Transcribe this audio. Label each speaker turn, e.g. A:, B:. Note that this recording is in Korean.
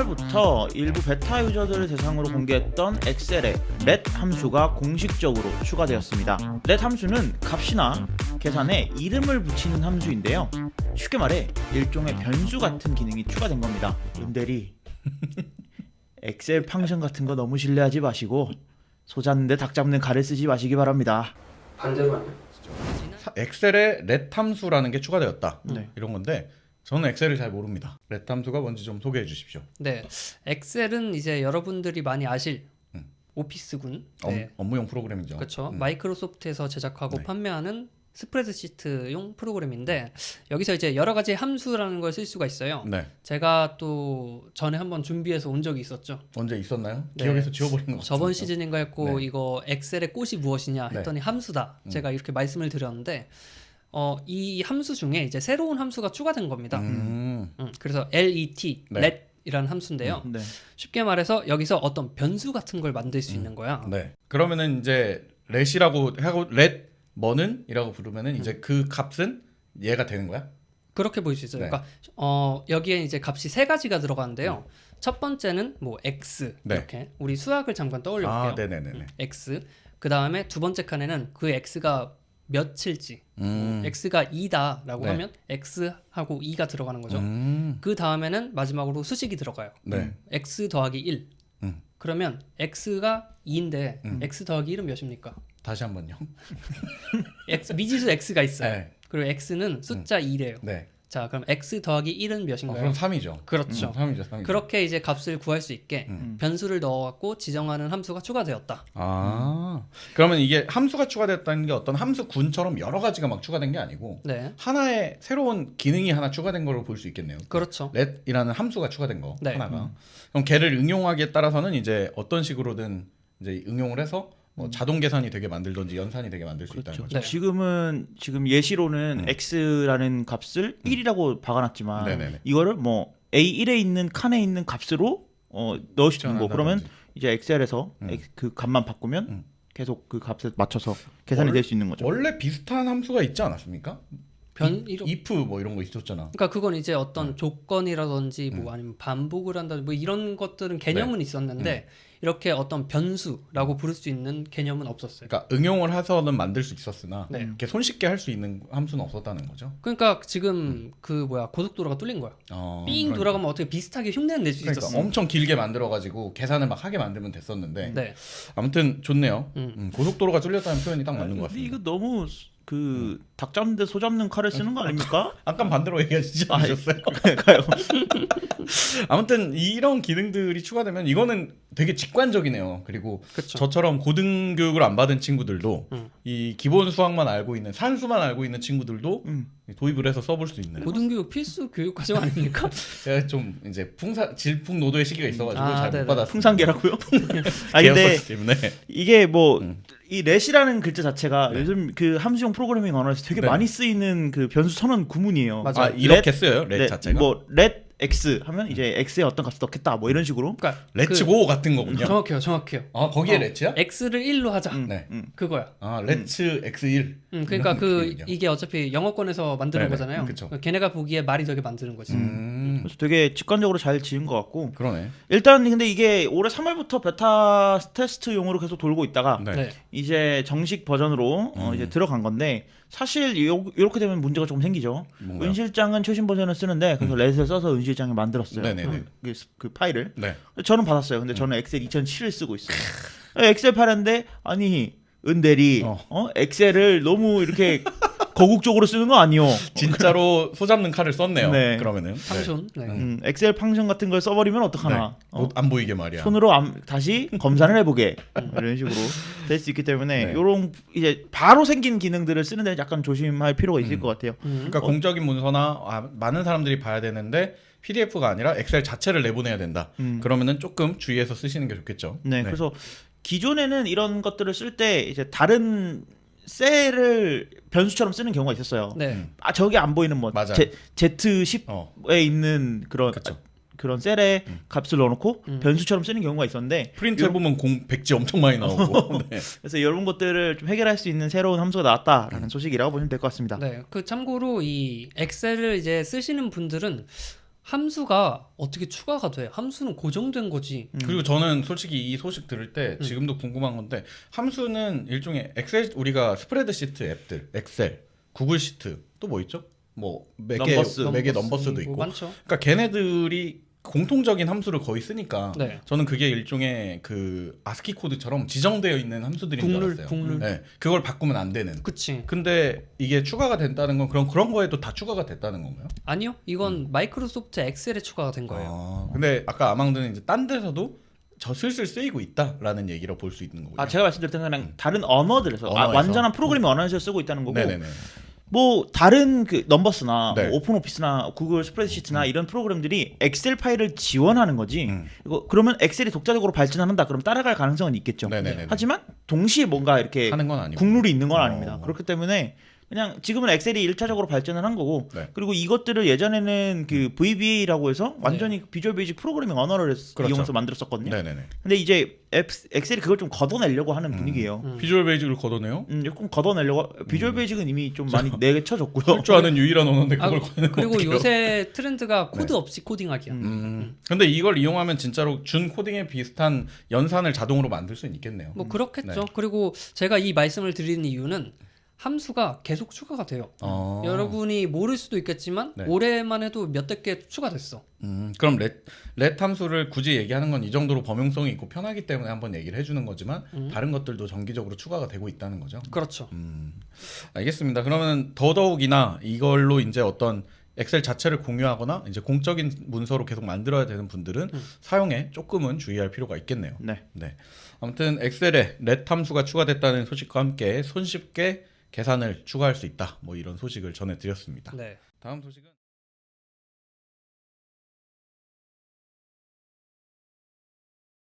A: 3월부터 일부 베타 유저들을 대상으로 공개했던 엑셀의 let 함수가 공식적으로 추가되었습니다. let 함수는 값이나 계산에 이름을 붙이는 함수인데요. 쉽게 말해 일종의 변수 같은 기능이 추가된 겁니다. 윤대리 엑셀 펑션 같은 거 너무 신뢰하지 마시고 소 잡는데 닭 잡는 칼을 쓰지 마시기 바랍니다.
B: 반대로 하면
C: 엑셀에 let 함수라는 게 추가되었다.
A: 네.
C: 이런 건데 저는 엑셀을 잘 모릅니다. let 함수가 뭔지 좀 소개해 주십시오.
B: 네, 엑셀은 이제 여러분들이 많이 아실 오피스군. 네.
C: 업무용 프로그램이죠.
B: 그렇죠. 마이크로소프트에서 제작하고
C: 네.
B: 판매하는 스프레드시트용 프로그램인데 여기서 이제 여러 가지 함수라는 걸 쓸 수가 있어요.
C: 네.
B: 제가 또 전에 한번 준비해서 온 적이 있었죠.
C: 언제 있었나요?
B: 네.
C: 기억에서 지워버린 것 같아요.
B: 저번 시즌인가 했고
C: 네.
B: 이거 엑셀의 꽃이 무엇이냐
C: 네.
B: 했더니 함수다. 제가 이렇게 말씀을 드렸는데 이 함수 중에 이제 새로운 함수가 추가된 겁니다. 그래서 let,
C: 네.
B: let 이라는 함수인데요.
A: 네.
B: 쉽게 말해서 여기서 어떤 변수 같은 걸 만들 수 있는 거야.
C: 네. 그러면은 이제 let이라고 하고 let 뭐는 이라고 부르면은 이제 그 값은 얘가 되는 거야?
B: 그렇게 보일 수 있어요.
C: 네.
B: 그러니까 여기에 이제 값이 세 가지가 들어가는데요. 첫 번째는 뭐 x
C: 네.
B: 이렇게 우리 수학을 잠깐 떠올려
C: 아,
B: 볼게요.
C: 네네네.
B: x. 그 다음에 두 번째 칸에는 그 x가 몇일지 x가 2다라고
C: 네.
B: 하면 x하고 2가 들어가는 거죠.
C: 음.
B: 그 다음에는 마지막으로 수식이 들어가요.
C: 네.
B: x 더하기 1. 그러면 x가 2인데 x 더하기 1은 몇입니까?
C: 다시 한번요.
B: 미지수 x가 있어요.
C: 네.
B: 그리고 x는 숫자 2래요.
C: 네.
B: 자, 그럼 x 더하기 1은 몇인가요?
C: 그럼 3이죠.
B: 그렇죠.
C: 3이죠.
B: 그렇게 이제 값을 구할 수 있게 변수를 넣어갖고 지정하는 함수가 추가되었다.
C: 아. 그러면 이게 함수가 추가됐다는 게 어떤 함수군처럼 여러 가지가 막 추가된 게 아니고
B: 네,
C: 하나의 새로운 기능이 하나 추가된 걸로 볼 수 있겠네요.
B: 그렇죠.
C: let이라는 함수가 추가된 거
B: 네.
C: 하나가. 그럼 걔를 응용하기에 따라서는 이제 어떤 식으로든 이제 응용을 해서 뭐 자동 계산이 되게 만들든지 연산이 되게 만들 수 있다는
A: 그렇죠.
C: 거죠.
B: 네.
A: 지금 예시로는 x라는 값을 1이라고 박아놨지만
C: 네네네.
A: 이거를 뭐 a1에 있는 칸에 있는 값으로 넣을 수 있는 거. 그러면 이제 엑셀에서 그 값만 바꾸면 계속 그 값에 맞춰서 계산이 될 수 있는 거죠.
C: 원래 비슷한 함수가 있지 않았습니까?
B: 이런.
C: if 뭐 이런 거 있었잖아.
B: 그러니까 그건 이제 어떤 조건이라든지 뭐 아니면 반복을 한다든지 뭐 이런 것들은 개념은 있었는데 이렇게 어떤 변수라고 부를 수 있는 개념은 없었어요.
C: 그러니까 응용을 해서는 만들 수 있었으나
B: 네.
C: 이렇게 손쉽게 할 수 있는 함수는 없었다는 거죠.
B: 그러니까 지금 그 고속도로가 뚫린 거야. 삥
C: 그러니까.
B: 돌아가면 어떻게 비슷하게 흉내는 낼 수
C: 그러니까
B: 있었어.
C: 엄청 길게 만들어가지고 계산을 막 하게 만들면 됐었는데
B: 네.
C: 아무튼 좋네요. 고속도로가 뚫렸다는 표현이 딱 맞는 것
A: 근데
C: 같습니다.
A: 이거 너무 그 닭 잡는데 소 잡는 칼을 쓰는 거 아닙니까?
C: 아까 반대로 얘기하시지 않으셨어요?
A: 그러니까요.
C: 아무튼 이런 기능들이 추가되면 이거는 되게 직관적이네요. 그리고
B: 그쵸.
C: 저처럼 고등교육을 안 받은 친구들도 이 기본 수학만 알고 있는 산수만 알고 있는 친구들도 도입을 해서 써볼 수 있는.
B: 고등교육 필수 교육 과정 아닙니까?
C: 제가 좀 이제 질풍노도의 시기가 있어가지고 잘 못
B: 네네.
C: 받았어요.
A: 풍산계라고요? 아 근데
C: 때문에
A: 이게 뭐 이 렛이라는 글자 자체가 요즘 그 함수형 프로그래밍 언어에서 되게
C: 네.
A: 많이 쓰이는 그 변수 선언 구문이에요.
B: 맞아요.
C: 아 이렇게 써요 렛 자체가.
A: 뭐 let x 하면 이제 x에 어떤 값을 넣겠다 뭐 이런 식으로.
B: 그러니까
C: 렛츠고 같은 거군요.
B: 정확해요.
C: 아 거기에 렛이야?
B: x를 1로 하자.
C: 네.
B: 그거야.
C: 아 렛츠 x1.
B: 그러니까 그
C: 느낌이군요.
B: 이게 어차피 영어권에서 만드는
C: 네네.
B: 거잖아요.
C: 그쵸.
B: 걔네가 보기에 말이 되게 만드는 거지.
A: 그래서 되게 직관적으로 잘 지은 것 같고.
C: 그러네.
A: 일단 근데 이게 올해 3월부터 베타 테스트용으로 계속 돌고 있다가
C: 네.
B: 네.
A: 이제 정식 버전으로 이제 들어간 건데 사실 이렇게 되면 문제가 조금 생기죠.
C: 뭔가요?
A: 은 실장은 최신 버전을 쓰는데 그래서 렛을 써서 은 실장이 만들었어요.
C: 네네네.
A: 그 파일을.
C: 네.
A: 저는 받았어요. 근데 저는 엑셀 2007을 쓰고 있어요. 엑셀 파일인데 아니 은대리 엑셀을 너무 이렇게 거국적으로 쓰는 거 아니요?
C: 진짜로 소 잡는 칼을 썼네요.
A: 네.
C: 그러면은
B: 팡손. 네.
A: 엑셀 팡션 같은 걸 써버리면 어떡하나?
C: 안 보이게 말이야.
A: 손으로 다시 검사를 해보게 이런 식으로 될 수 있기 때문에
C: 네.
A: 요런 이제 바로 생긴 기능들을 쓰는 데 약간 조심할 필요가 있을 것 같아요.
C: 그러니까 공적인 문서나 많은 사람들이 봐야 되는데 PDF가 아니라 엑셀 자체를 내보내야 된다. 그러면은 조금 주의해서 쓰시는 게 좋겠죠.
A: 네, 그래서 기존에는 이런 것들을 쓸 때 이제 다른 셀을 변수처럼 쓰는 경우가 있었어요.
B: 네.
A: 아 저기 안 보이는 뭐
C: 맞아요.
A: Z10에 있는
C: 그쵸.
A: 그런 셀에 값을 넣어놓고 변수처럼 쓰는 경우가 있었는데
C: 프린트 해보면 백지 엄청 많이 나오고. 네.
A: 그래서 이런 것들을 좀 해결할 수 있는 새로운 함수가 나왔다라는 소식이라고 보시면 될 것 같습니다.
B: 네. 그 참고로 이 엑셀을 이제 쓰시는 분들은 함수가 어떻게 추가가 돼? 함수는 고정된 거지.
C: 그리고 저는 솔직히 이 소식 들을 때 지금도 궁금한 건데 함수는 일종의 엑셀 우리가 스프레드시트 앱들 엑셀, 구글 시트 또 뭐 있죠? 뭐 맥의 넘버스도
B: 뭐
C: 있고.
B: 많죠.
C: 그러니까 걔네들이 공통적인 함수를 거의 쓰니까
B: 네.
C: 저는 그게 일종의 그 아스키 코드처럼 지정되어 있는 함수들인 줄 알았어요.
B: 국룰.
C: 네, 그걸 바꾸면 안 되는.
B: 그치.
C: 근데 이게 추가가 된다는 건 그런 거에도 다 추가가 됐다는 건가요?
B: 아니요. 이건 마이크로소프트 엑셀에 추가가 된 거예요.
C: 근데 아까 아망드는 이제 딴 데서도 저 슬슬 쓰이고 있다라는 얘기로 볼 수 있는 거고요.
A: 제가 말씀드렸던 건 그냥 다른 언어들에서
C: 언어에서.
A: 완전한 프로그래밍 언어에서 쓰고 있다는 거고
C: 네네네.
A: 뭐 다른 그 넘버스나
C: 네.
A: 뭐 오픈 오피스나 구글 스프레드시트나 이런 프로그램들이 엑셀 파일을 지원하는 거지. 이거 그러면 엑셀이 독자적으로 발전한다. 그럼 따라갈 가능성은 있겠죠.
C: 네네네.
A: 하지만 동시에 뭔가 이렇게
C: 하는 건 아니고.
A: 국룰이 있는 건 아닙니다. 그렇기 때문에 그냥 지금은 엑셀이 1차적으로 발전을 한 거고
C: 네.
A: 그리고 이것들을 예전에는 그 VBA라고 해서 완전히 비주얼 베이직 프로그래밍 언어를
C: 그렇죠.
A: 이용해서 만들었었거든요.
C: 네네네.
A: 근데 이제 엑셀이 그걸 좀 걷어내려고 하는 분위기예요.
C: 비주얼 베이직을 걷어내요?
A: 조금 걷어내려고 비주얼 베이직은 이미 좀 많이 내쳐졌고요.
C: 할 줄 아는 유일한 언어인데
B: 아,
C: 그걸 걷어내는
B: 그리고
C: 어떡해요?
B: 요새 트렌드가 코드 없이 코딩하기야.
C: 근데 이걸 이용하면 진짜로 준 코딩에 비슷한 연산을 자동으로 만들 수는 있겠네요.
B: 뭐 그렇겠죠.
C: 네.
B: 그리고 제가 이 말씀을 드리는 이유는 함수가 계속 추가가 돼요. 여러분이 모를 수도 있겠지만
C: 네.
B: 올해만 해도 몇백 개 추가됐어.
C: 그럼 렛 함수를 굳이 얘기하는 건 이 정도로 범용성이 있고 편하기 때문에 한번 얘기를 해주는 거지만 다른 것들도 정기적으로 추가가 되고 있다는 거죠.
B: 그렇죠.
C: 알겠습니다. 그러면 더더욱이나 이걸로 이제 어떤 엑셀 자체를 공유하거나 이제 공적인 문서로 계속 만들어야 되는 분들은 사용에 조금은 주의할 필요가 있겠네요.
A: 네.
C: 네. 아무튼 엑셀에 렛 함수가 추가됐다는 소식과 함께 손쉽게 계산을 추가할 수 있다. 뭐 이런 소식을 전해드렸습니다.
B: 네.
C: 다음 소식은